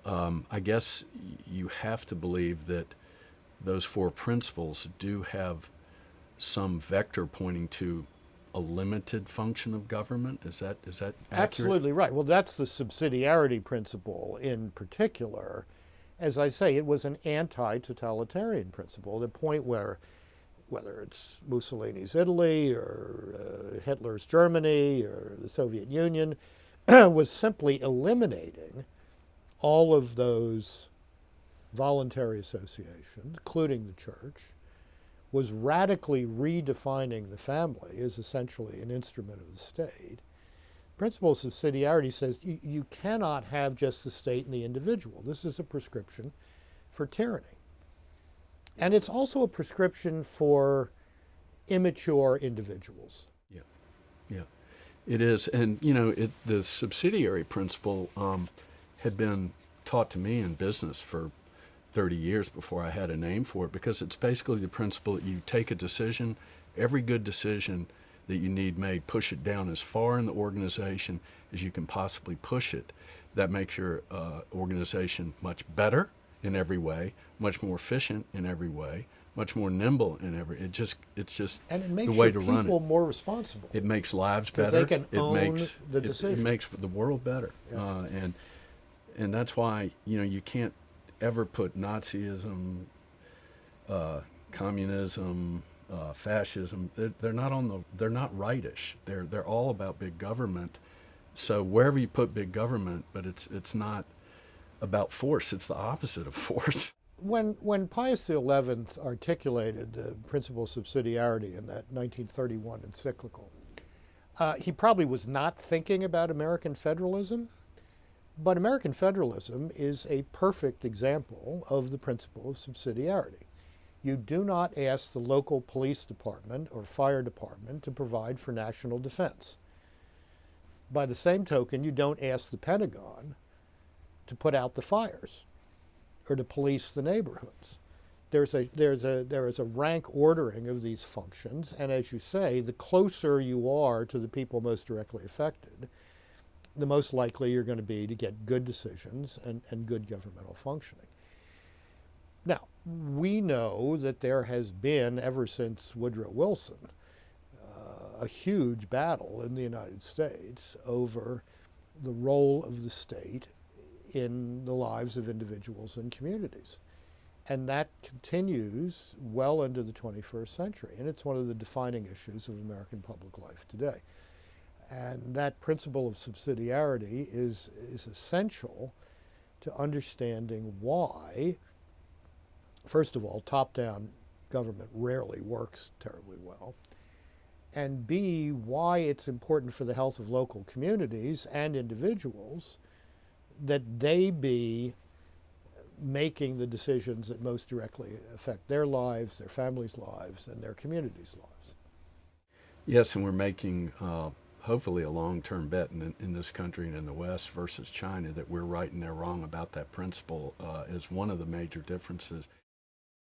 I guess you have to believe that those four principles do have some vector pointing to a limited function of government. Is that accurate? Absolutely right. Well, that's the subsidiarity principle in particular. As I say, it was an anti-totalitarian principle, the point where, whether it's Mussolini's Italy or Hitler's Germany or the Soviet Union, was simply eliminating all of those voluntary associations, including the church, was radically redefining the family as essentially an instrument of the state. Principle of subsidiarity says you cannot have just the state and the individual. This is a prescription for tyranny. And it's also a prescription for immature individuals. Yeah, yeah, it is. And, the subsidiary principle had been taught to me in business for 30 years before I had a name for it, because it's basically the principle that you take a decision, every good decision that you need made, push it down as far in the organization as you can possibly push it. That makes your organization much better in every way, much more efficient in every way, much more nimble in every. It's just and it makes the way your to run people it. more responsible. It makes lives better. Because they can it own makes the decision. It makes the world better, Yeah. And that's why you can't ever put Nazism, communism, fascism. They're not rightish. They're all about big government. So wherever you put big government, but it's not about force. It's the opposite of force. When Pius XI articulated the principle of subsidiarity in that 1931 encyclical, he probably was not thinking about American federalism, but American federalism is a perfect example of the principle of subsidiarity. You do not ask the local police department or fire department to provide for national defense. By the same token, you don't ask the Pentagon to put out the fires or to police the neighborhoods. There is a rank ordering of these functions, and as you say, the closer you are to the people most directly affected, the most likely you're going to be to get good decisions and good governmental functioning. Now, we know that there has been, ever since Woodrow Wilson, a huge battle in the United States over the role of the state in the lives of individuals and communities. And that continues well into the 21st century, and it's one of the defining issues of American public life today. And that principle of subsidiarity is essential to understanding why, first of all, top-down government rarely works terribly well, and B, why it's important for the health of local communities and individuals that they be making the decisions that most directly affect their lives, their families' lives, and their communities' lives. Yes, and we're making hopefully a long-term bet in this country and in the West versus China that we're right and they're wrong about that principle is one of the major differences.